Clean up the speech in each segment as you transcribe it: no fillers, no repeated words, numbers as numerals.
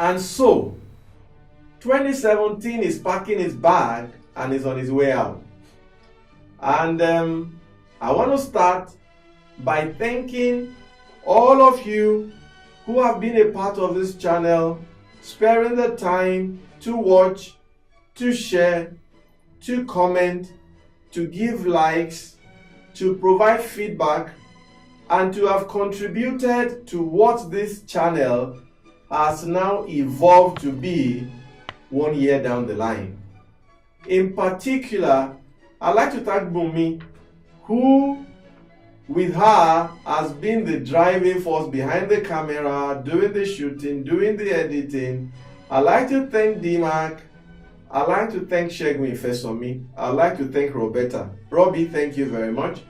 And so, 2017 is packing his bag and is on his way out. And I want to start by thanking all of you who have been a part of this channel, sparing the time to watch, to share, to comment, to give likes, to provide feedback, and to have contributed to what this channel has now evolved to be 1 year down the line. In particular, I'd like to thank Bumi, who with her has been the driving force behind the camera, doing the shooting, doing the editing. I'd like to thank DMAC. I'd like to thank Shegun Ifesomi. I'd like to thank Roberta. Robbie, thank you very much.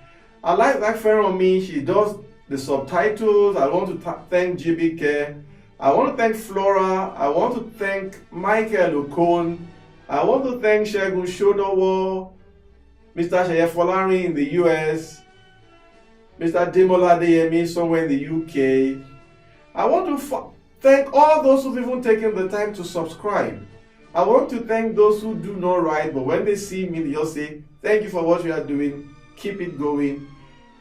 I'd like to thank Feromi. She does the subtitles. I want to thank GBK. I want to thank Flora. I want to thank Michael Okon. I want to thank Shegun Shodowo, Mr. Sheye Folari in the US, Mr. Demola Deyemi somewhere in the UK. I want to thank all those who've even taken the time to subscribe. I want to thank those who do not write, but when they see me, they just say, thank you for what you are doing. Keep it going.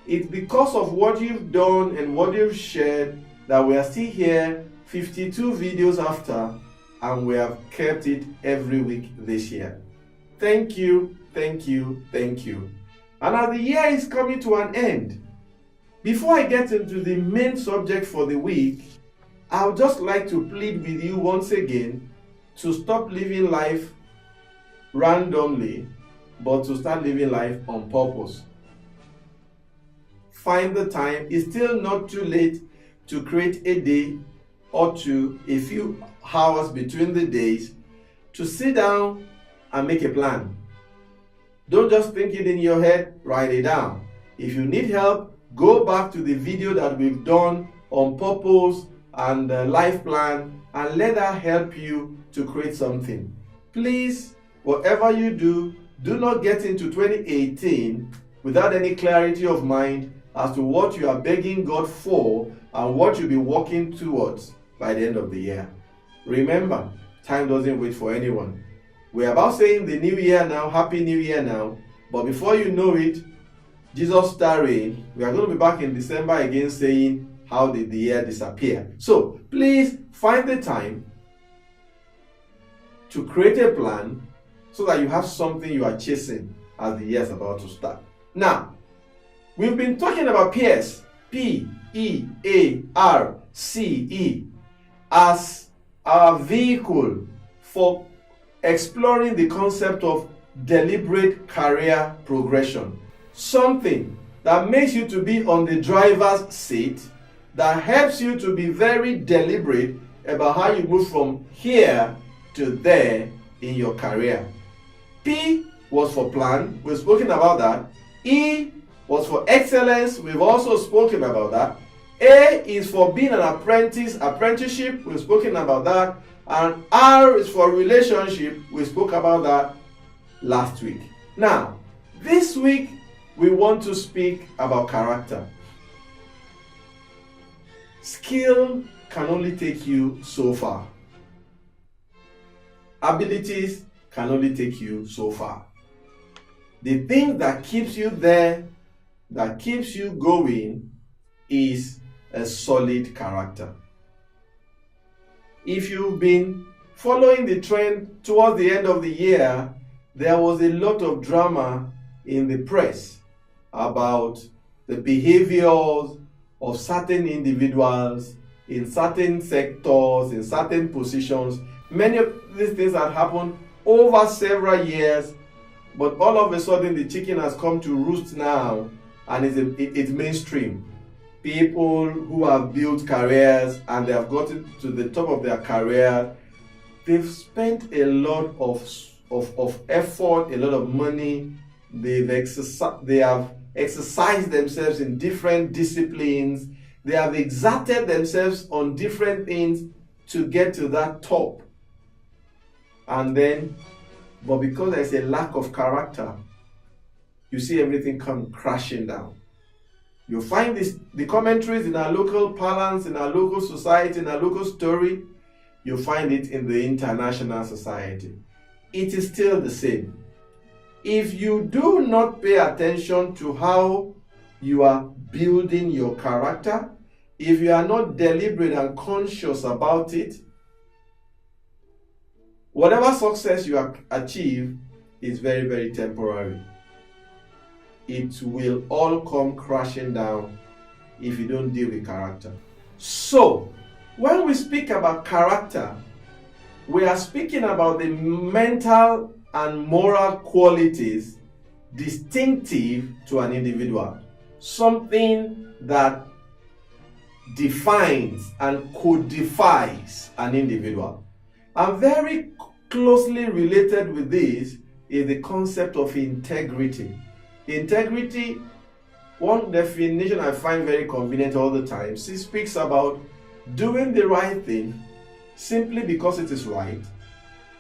It's because of what you've done and what you've shared that we are still here 52 videos after, and we have kept it every week this year. Thank you, thank you, thank you. And as the year is coming to an end, before I get into the main subject for the week, I would just like to plead with you once again to stop living life randomly, but to start living life on purpose. Find the time. It's still not too late to create a day or two, a few hours between the days, to sit down and make a plan. Don't just think it in your head, write it down. If you need help, go back to the video that we've done on purpose and life plan, and let that help you to create something. Please, whatever you do, do not get into 2018 without any clarity of mind as to what you are begging God for and what you'll be working towards by the end of the year. Remember, time doesn't wait for anyone. We're about saying the new year now, happy new year now, but before you know it, Jesus tarrying, we are going to be back in December again saying, how did the year disappear? So please find the time to create a plan so that you have something you are chasing as the year is about to start. Now, we've been talking about PEARCE, P-E-A-R-C-E, as our vehicle for exploring the concept of deliberate career progression. Something that makes you to be on the driver's seat, that helps you to be very deliberate about how you move from here to there in your career. P was for plan, we've spoken about that. E was for excellence, we've also spoken about that. A is for being an apprenticeship, we've spoken about that. And R is for relationship, we spoke about that last week. Now, this week we want to speak about character. Skill can only take you so far. Abilities can only take you so far. The thing that keeps you there, that keeps you going, is a solid character. If you've been following the trend towards the end of the year, there was a lot of drama in the press about the behaviors of certain individuals in certain sectors, in certain positions. Many of these things had happened over several years, but all of a sudden the chicken has come to roost now, and it's mainstream. People who have built careers and they have gotten to the top of their career, they've spent a lot of effort, a lot of money. They have exercised themselves in different disciplines. They have exerted themselves on different things to get to that top. And then, but because there's a lack of character, you see everything come crashing down. You find the commentaries in our local parlance, in our local society, in our local story. you find it in the international society. It is still the same. If you do not pay attention to how you are building your character, if you are not deliberate and conscious about it, whatever success you achieve is very, very temporary. It will all come crashing down if you don't deal with character. So, when we speak about character, we are speaking about the mental and moral qualities distinctive to an individual. Something that defines and codifies an individual. And very closely related with this is the concept of integrity. Integrity, one definition I find very convenient all the time, she speaks about doing the right thing simply because it is right,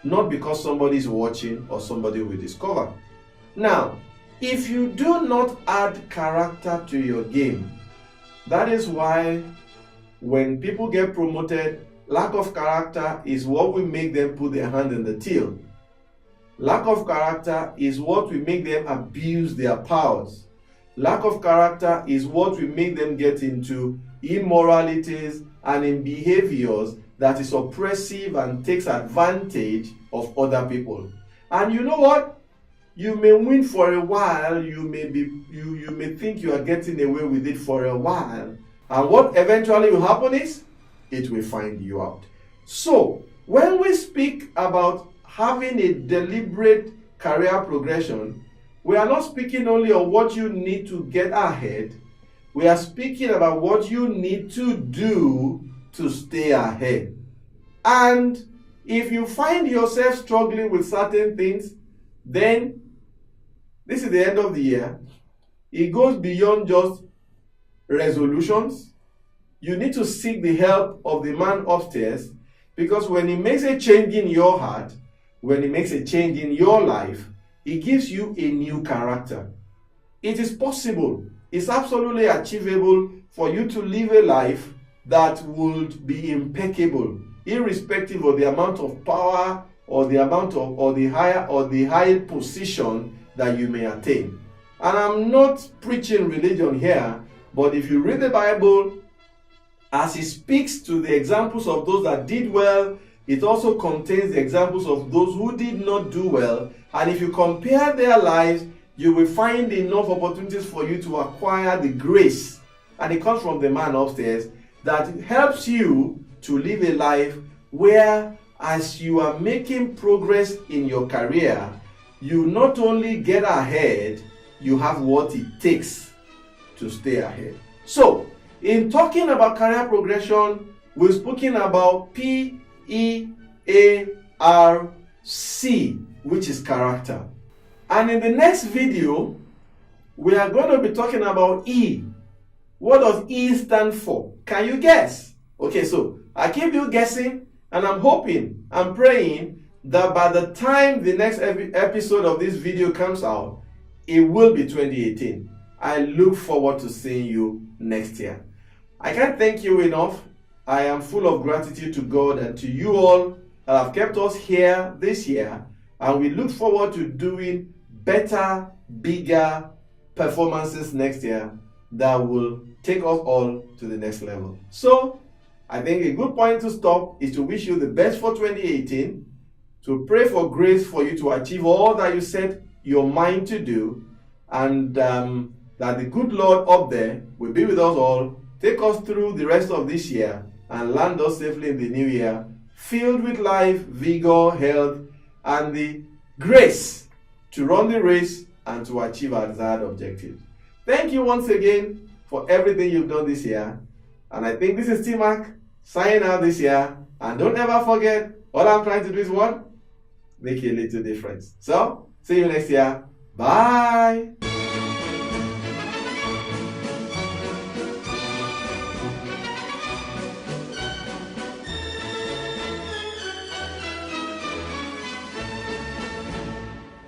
not because somebody is watching or somebody will discover. Now, if you do not add character to your game, that is why when people get promoted, lack of character is what will make them put their hand in the till. Lack of character is what will make them abuse their powers. Lack of character is what will make them get into immoralities and in behaviors that is oppressive and takes advantage of other people. And you know what? You may win for a while, you may think you are getting away with it for a while, and what eventually will happen is it will find you out. So, when we speak about having a deliberate career progression, we are not speaking only on what you need to get ahead, we are speaking about what you need to do to stay ahead. And if you find yourself struggling with certain things, then this is the end of the year. It goes beyond just resolutions. You need to seek the help of the man upstairs, because when he makes a change in your heart, when he makes a change in your life, he gives you a new character. It is possible, it's absolutely achievable for you to live a life that would be impeccable, irrespective of the amount of power or the amount of or the higher position that you may attain. And I'm not preaching religion here, but if you read the Bible as it speaks to the examples of those that did well, it also contains the examples of those who did not do well. And if you compare their lives, you will find enough opportunities for you to acquire the grace, and it comes from the man upstairs, that helps you to live a life where, as you are making progress in your career, you not only get ahead, you have what it takes to stay ahead. So, in talking about career progression, we've spoken about PEARCE, which is character. And in the next video, we are going to be talking about E. What does E stand for? Can you guess? Okay, so I keep you guessing, and I'm hoping, I'm praying that by the time the next episode of this video comes out, it will be 2018. I look forward to seeing you next year. I can't thank you enough. I am full of gratitude to God and to you all that have kept us here this year, and we look forward to doing better, bigger performances next year that will take us all to the next level. So, I think a good point to stop is to wish you the best for 2018, to pray for grace for you to achieve all that you set your mind to do, and that the good Lord up there will be with us all, take us through the rest of this year, and land us safely in the new year, filled with life, vigor, health, and the grace to run the race and to achieve our desired objectives. Thank you once again for everything you've done this year. And I think this is T-Mac signing out this year. And don't ever forget, all I'm trying to do is what? Make a little difference. So, see you next year. Bye.